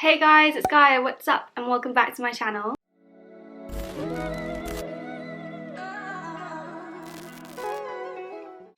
Hey guys, it's Gaia, what's up? And welcome back to my channel.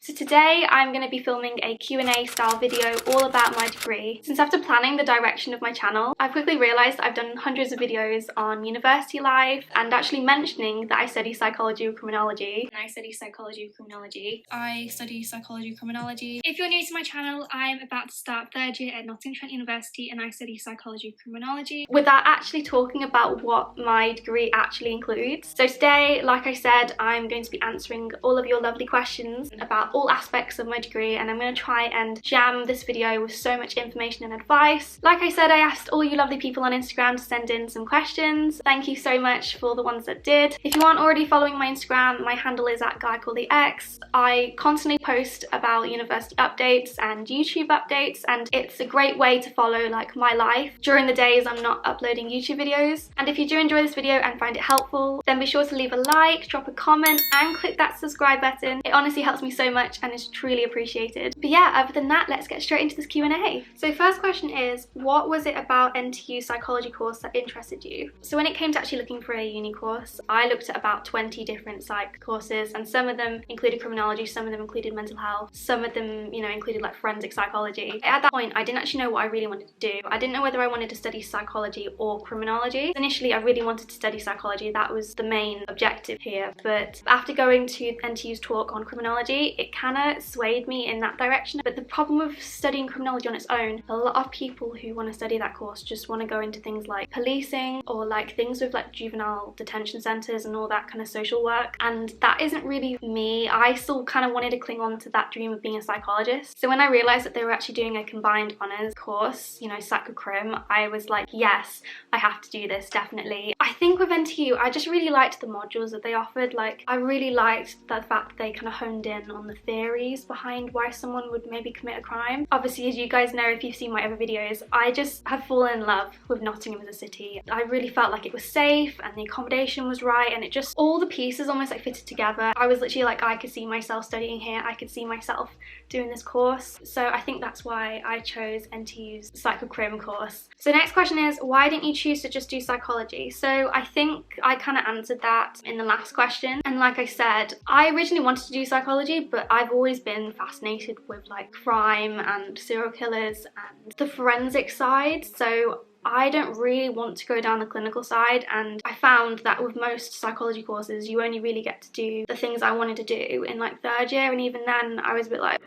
So today I'm going to be filming a Q&A style video all about my degree. Since after planning the direction of my channel, I've quickly realised that I've done hundreds of videos on university life and actually mentioning that I study psychology with criminology. I study psychology with criminology. If you're new to my channel, I'm about to start third year at Nottingham Trent University and I study psychology with criminology without actually talking about what my degree actually includes. So today, like I said, I'm going to be answering all of your lovely questions about all aspects of my degree, and I'm going to try and jam this video with so much information and advice. Like I said, I asked all you lovely people on Instagram to send in some questions. Thank you so much for the ones that did. If you aren't already following my Instagram, my handle is @GaiaCallTheX. I constantly post about university updates and YouTube updates, and it's a great way to follow like my life during the days I'm not uploading YouTube videos. And if you do enjoy this video and find it helpful, then be sure to leave a like, drop a comment and click that subscribe button. It honestly helps me so much and is truly appreciated. But yeah, other than that, let's get straight into this Q&A. So first question is, what was it about NTU psychology course that interested you? So when it came to actually looking for a uni course, I looked at about 20 different psych courses, and some of them included criminology, some of them included mental health, some of them, you know, included like forensic psychology. At that point, I didn't actually know what I really wanted to do. I didn't know whether I wanted to study psychology or criminology. Initially, I really wanted to study psychology. That was the main objective here. But after going to NTU's talk on criminology, it kind of swayed me in that direction. But the problem with studying criminology on its own, a lot of people who want to study that course just want to go into things like policing or like things with like juvenile detention centres and all that kind of social work, and that isn't really me. I still kind of wanted to cling on to that dream of being a psychologist. So when I realised that they were actually doing a combined honours course, you know, Psycho Crim, I was like, yes, I have to do this, definitely. I think with NTU, I just really liked the modules that they offered. Like, I really liked the fact that they kind of honed in on the theories behind why someone would maybe commit a crime. Obviously, as you guys know, if you've seen my other videos, I just have fallen in love with Nottingham as a city. I really felt like it was safe and the accommodation was right, and it just, all the pieces almost like fitted together. I was literally like, I could see myself studying here, I could see myself doing this course. So I think that's why I chose NTU's Psycho Crim course. So next question is, why didn't you choose to just do psychology? So I think I kind of answered that in the last question. And like I said, I originally wanted to do psychology, but I've always been fascinated with like crime and serial killers and the forensic side. So I don't really want to go down the clinical side, and I found that with most psychology courses you only really get to do the things I wanted to do in like third year, and even then I was a bit like,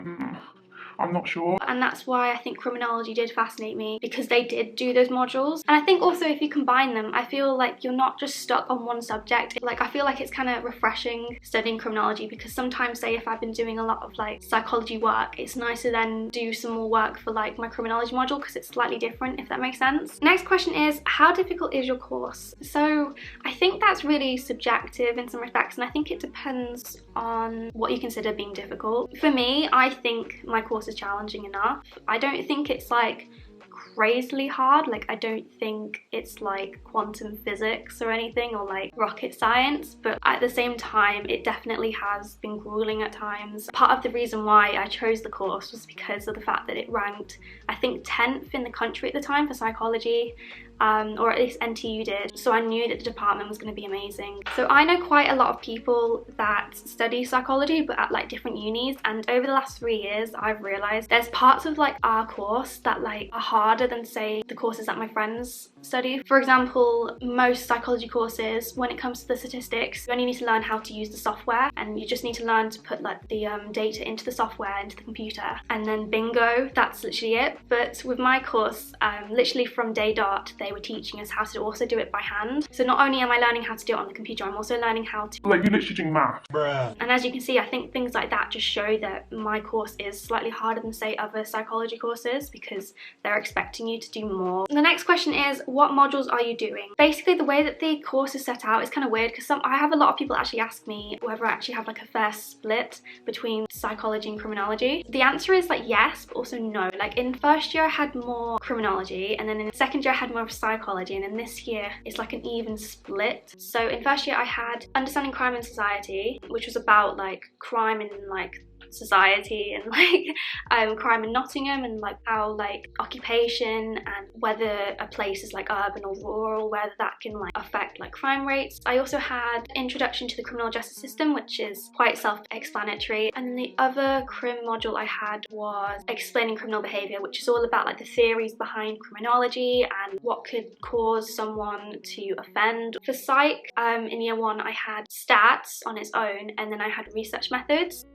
I'm not sure. And that's why I think criminology did fascinate me, because they did do those modules. And I think also if you combine them, I feel like you're not just stuck on one subject. Like, I feel like it's kind of refreshing studying criminology, because sometimes, say if I've been doing a lot of like psychology work, it's nice to then do some more work for like my criminology module, because it's slightly different, if that makes sense. Next question is, how difficult is your course? So I think that's really subjective in some respects, and I think it depends on what you consider being difficult. For me, I think my course is challenging enough. I don't think it's like crazily hard. Like, I don't think it's like quantum physics or anything, or like rocket science, but at the same time it definitely has been grueling at times. Part of the reason why I chose the course was because of the fact that it ranked, I think, 10th in the country at the time for psychology, or at least NTU did, so I knew that the department was going to be amazing. So I know quite a lot of people that study psychology but at like different unis, and over the last 3 years I've realised there's parts of like our course that like are harder than, say, the courses that my friends study. For example, most psychology courses, when it comes to the statistics, you only need to learn how to use the software, and you just need to learn to put like the data into the software, into the computer, and then bingo, that's literally it. But with my course, literally from day dot, they were teaching us how to also do it by hand. So not only am I learning how to do it on the computer, I'm also learning how to, like, you're literally doing math. Bruh. And as you can see, I think things like that just show that my course is slightly harder than, say, other psychology courses, because they're expecting you to do more. The next question is, what modules are you doing? Basically, the way that the course is set out is kind of weird, because I have a lot of people actually ask me whether I actually have like a fair split between psychology and criminology. The answer is like yes, but also no. Like, in first year I had more criminology, and then in second year I had more of psychology, and then this year it's like an even split. So in first year I had Understanding Crime and Society, which was about like crime in like society and like crime in Nottingham, and like how like occupation and whether a place is like urban or rural, whether that can like affect like crime rates. I also had introduction to the criminal justice system, which is quite self-explanatory, and then the other crim module I had was explaining criminal behaviour, which is all about like the theories behind criminology and what could cause someone to offend. For psych, in year 1 I had stats on its own, and then I had research methods.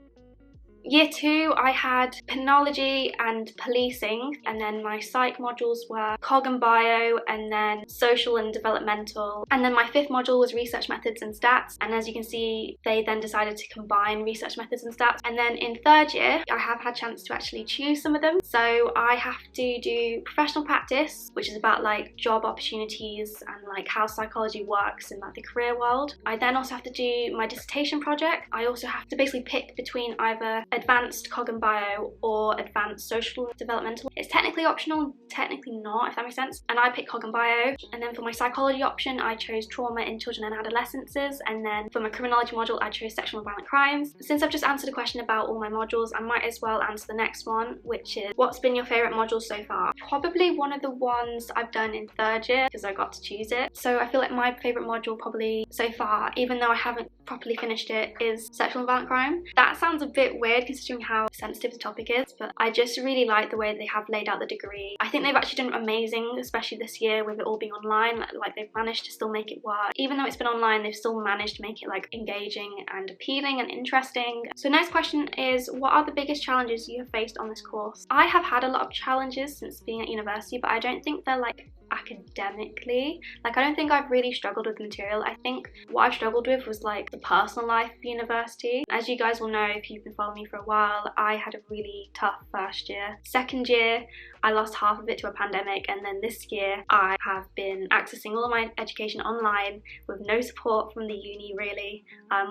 Year 2 I had criminology and policing, and then my psych modules were cog and bio, and then social and developmental, and then my 5th module was research methods and stats, and as you can see they then decided to combine research methods and stats. And then in 3rd year I have had a chance to actually choose some of them, so I have to do professional practice, which is about like job opportunities and like how psychology works in like the career world. I then also have to do my dissertation project. I also have to basically pick between either advanced cog and bio or advanced social and developmental. It's technically optional, technically not, if that makes sense. And I picked cog and bio. And then for my psychology option, I chose trauma in children and adolescences. And then for my criminology module, I chose sexual and violent crimes. Since I've just answered a question about all my modules, I might as well answer the next one, which is what's been your favourite module so far? Probably one of the ones I've done in 3rd year because I got to choose it. So I feel like my favourite module probably so far, even though I haven't properly finished it, is sexual and violent crime. That sounds a bit weird considering how sensitive the topic is, but I just really like the way they have laid out the degree. I think they've actually done amazing, especially this year with it all being online. Like they've managed to still make it work. Even though it's been online, they've still managed to make it like engaging and appealing and interesting. So next question is, what are the biggest challenges you have faced on this course? I have had a lot of challenges since being at university, but I don't think they're like academically. Like I don't think I've really struggled with material. I think what I've struggled with was like the personal life of university. As you guys will know if you've been following me for a while, I had a really tough first year. 2nd year I lost half of it to a pandemic, and then this year I have been accessing all of my education online with no support from the uni really.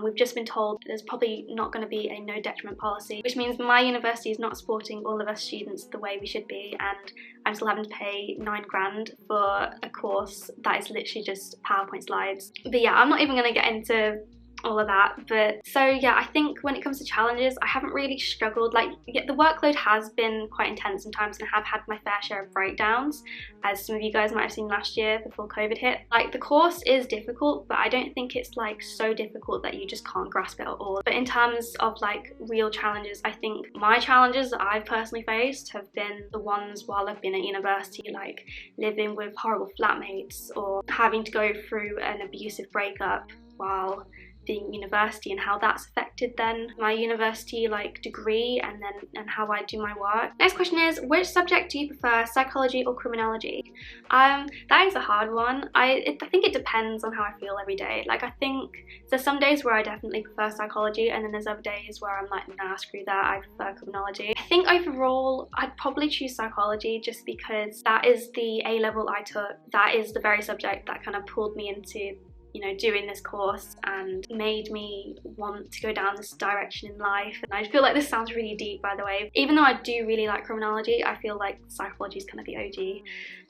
We've just been told there's probably not going to be a no detriment policy, which means my university is not supporting all of us students the way we should be, and I'm still having to pay 9 grand for a course that is literally just PowerPoint slides. But yeah, I'm not even going to get into all of that. But so yeah, I think when it comes to challenges, I haven't really struggled. Like yeah, the workload has been quite intense sometimes, and I have had my fair share of breakdowns, as some of you guys might have seen last year before COVID hit. Like the course is difficult, but I don't think it's like so difficult that you just can't grasp it at all. But in terms of like real challenges, I think my challenges that I've personally faced have been the ones while I've been at university, like living with horrible flatmates or having to go through an abusive breakup while being at university, and how that's affected then my university like degree and how I do my work. Next question is, which subject do you prefer, psychology or criminology? That is a hard one. I think it depends on how I feel every day. Like I think there's some days where I definitely prefer psychology, and then there's other days where I'm like, nah, screw that, I prefer criminology. I think overall I'd probably choose psychology just because that is the A level I took. That is the very subject that kind of pulled me into, you know, doing this course and made me want to go down this direction in life. And I feel like this sounds really deep, by the way. Even though I do really like criminology, I feel like psychology is kind of the OG,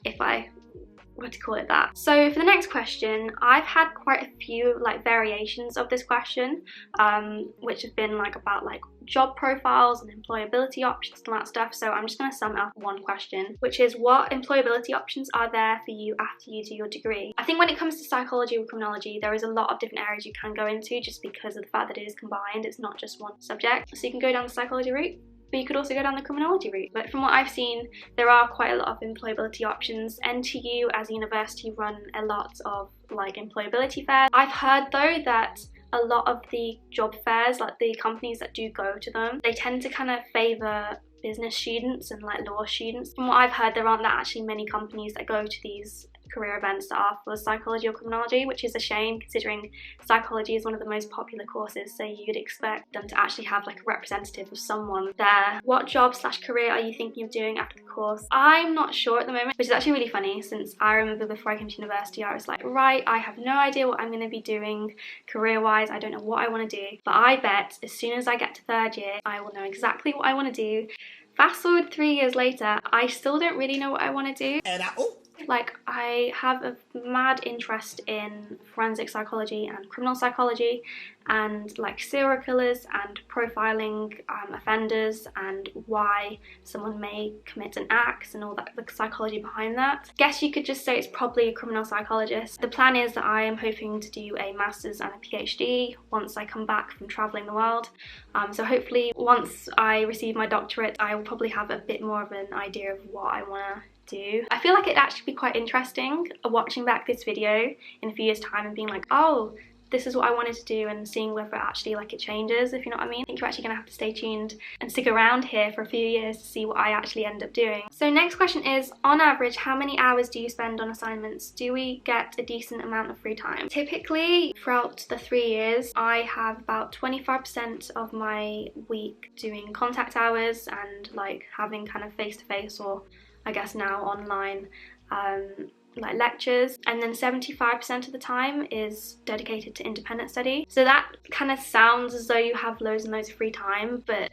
if I were to call it that. So for the next question, I've had quite a few like variations of this question, which have been like about like job profiles and employability options and that stuff. So I'm just going to sum up one question, which is, what employability options are there for you after you do your degree? I think when it comes to psychology or criminology, there is a lot of different areas you can go into just because of the fact that it is combined. It's not just one subject. So you can go down the psychology route, but you could also go down the criminology route. But from what I've seen, there are quite a lot of employability options. NTU as a university run a lot of like employability fairs. I've heard though that a lot of the job fairs, like the companies that do go to them, they tend to kind of favour business students and like law students. From what I've heard, there aren't that actually many companies that go to these career events that are for psychology or criminology, which is a shame considering psychology is one of the most popular courses, so you'd expect them to actually have like a representative of someone there. What job / career are you thinking of doing after the course? I'm not sure at the moment, which is actually really funny since I remember before I came to university I was like, right, I have no idea what I'm going to be doing career wise, I don't know what I want to do, but I bet as soon as I get to 3rd year I will know exactly what I want to do. Fast forward 3 years later, I still don't really know what I want to do. Like, I have a mad interest in forensic psychology and criminal psychology, and like serial killers and profiling offenders and why someone may commit an act and all that, the psychology behind that. I guess you could just say it's probably a criminal psychologist. The plan is that I am hoping to do a master's and a PhD once I come back from traveling the world. So hopefully once I receive my doctorate, I will probably have a bit more of an idea of what I want to do. I feel like it'd actually be quite interesting watching back this video in a few years' time and being like, oh, this is what I wanted to do, and seeing whether actually like it changes, if you know what I mean. I think you're actually gonna have to stay tuned and stick around here for a few years to see what I actually end up doing. So next question is, on average, how many hours do you spend on assignments? Do we get a decent amount of free time? Typically, throughout the 3 years, I have about 25% of my week doing contact hours and like having kind of face-to-face, or I guess now online, like lectures, and then 75% of the time is dedicated to independent study. So that kind of sounds as though you have loads and loads of free time, but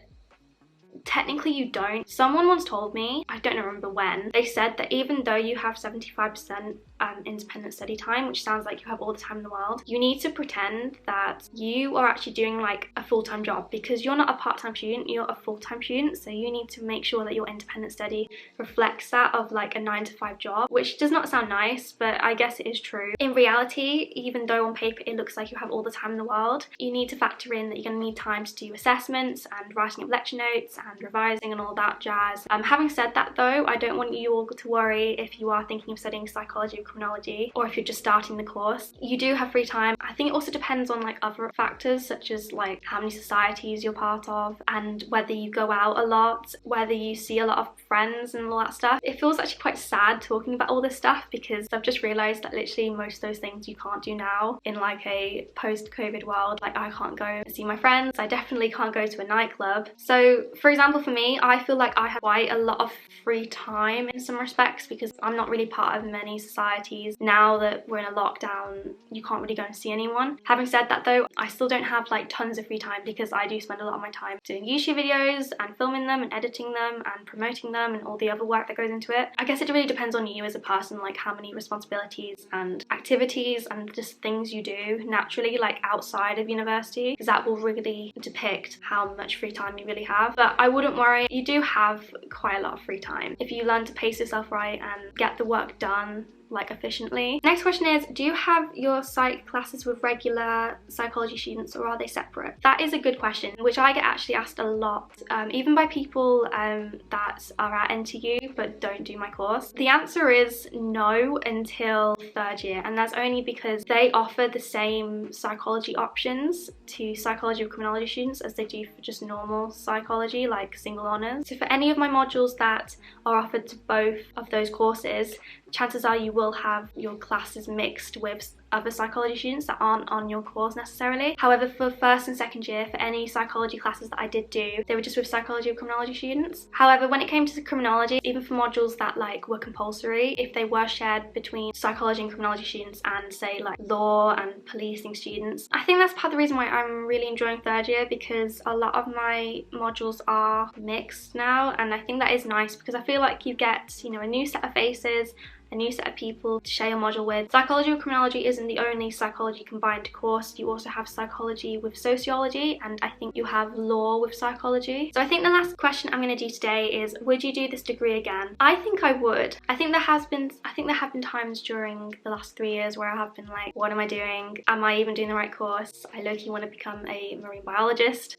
technically you don't. Someone once told me, I don't remember when, they said that even though you have 75% independent study time, which sounds like you have all the time in the world, you need to pretend that you are actually doing like a full-time job, because you're not a part-time student, you're a full-time student. So you need to make sure that your independent study reflects that of like a 9-to-5 job, which does not sound nice, but I guess it is true. In reality, even though on paper it looks like you have all the time in the world, you need to factor in that you're going to need time to do assessments and writing up lecture notes and revising and all that jazz. Having said that though, I don't want you all to worry if you are thinking of studying psychology or criminology, or if you're just starting the course. You do have free time. I think it also depends on like other factors, such as like how many societies you're part of, and whether you go out a lot, whether you see a lot of friends and all that stuff. It feels actually quite sad talking about all this stuff, because I've just realised that literally most of those things you can't do now in like a post-COVID world. Like, I can't go and see my friends, I definitely can't go to a nightclub. So for example, for me, I feel like I have quite a lot of free time in some respects, because I'm not really part of many societies. Now that we're in a lockdown, you can't really go and see anyone. Having said that though, I still don't have like tons of free time, because I do spend a lot of my time doing YouTube videos and filming them and editing them and promoting them and all the other work that goes into it. I guess it really depends on you as a person, like how many responsibilities and activities and just things you do naturally like outside of university, because that will really depict how much free time you really have. But I wouldn't worry, you do have quite a lot of free time if you learn to pace yourself right and get the work done like efficiently. Next question is, do you have your psych classes with regular psychology students, or are they separate? That is a good question, which I get actually asked a lot, even by people that are at NTU but don't do my course. The answer is no until 3rd year, and that's only because they offer the same psychology options to Psychology Criminology students as they do for just normal psychology, like single honours. So for any of my modules that are offered to both of those courses, chances are you will have your classes mixed with other psychology students that aren't on your course necessarily. However, for 1st and 2nd year, for any psychology classes that I did do, they were just with Psychology Criminology students. However, when it came to criminology, even for modules that like were compulsory, if they were shared between psychology and criminology students and say like law and policing students, I think that's part of the reason why I'm really enjoying 3rd year, because a lot of my modules are mixed now, and I think that is nice, because I feel like you get, you know, a new set of faces, a new set of people to share your module with. Psychology with Criminology isn't the only psychology combined course. You also have psychology with sociology, and I think you have law with psychology. So I think the last question I'm going to do today is, would you do this degree again? I think I would. I think there have been times during the last 3 years where I have been like, what am I doing? Am I even doing the right course? I low-key want to become a marine biologist.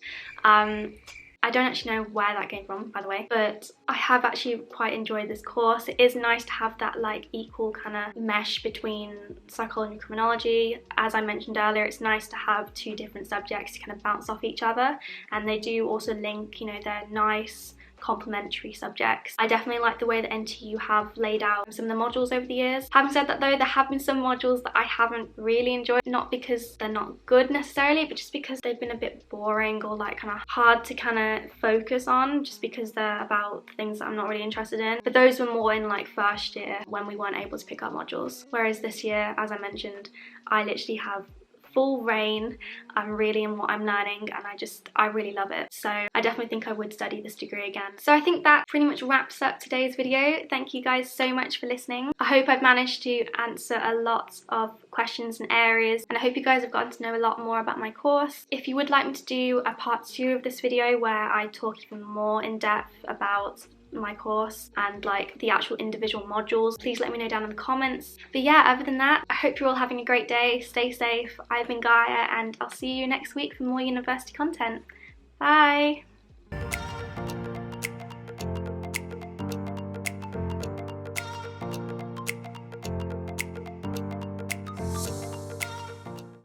I don't actually know where that came from, by the way, but I have actually quite enjoyed this course. It is nice to have that like equal kind of mesh between psychology and criminology. As I mentioned earlier, it's nice to have 2 different subjects to kind of bounce off each other, and they do also link, you know, they're nice complementary subjects. I definitely like the way that NTU have laid out some of the modules over the years. Having said that though, there have been some modules that I haven't really enjoyed, not because they're not good necessarily, but just because they've been a bit boring or like kind of hard to kind of focus on, just because they're about things that I'm not really interested in. But those were more in like 1st year when we weren't able to pick up modules. Whereas this year, as I mentioned, I literally have full reign. I'm really in what I'm learning, and I really love it. So I definitely think I would study this degree again. So I think that pretty much wraps up today's video. Thank you guys so much for listening. I hope I've managed to answer a lot of questions and areas, and I hope you guys have gotten to know a lot more about my course. If you would like me to do a part 2 of this video where I talk even more in depth about my course and like the actual individual modules, please let me know down in the comments. But yeah, other than that, I hope you're all having a great day. Stay safe. I've been Gaia, and I'll see you next week for more university content. Bye!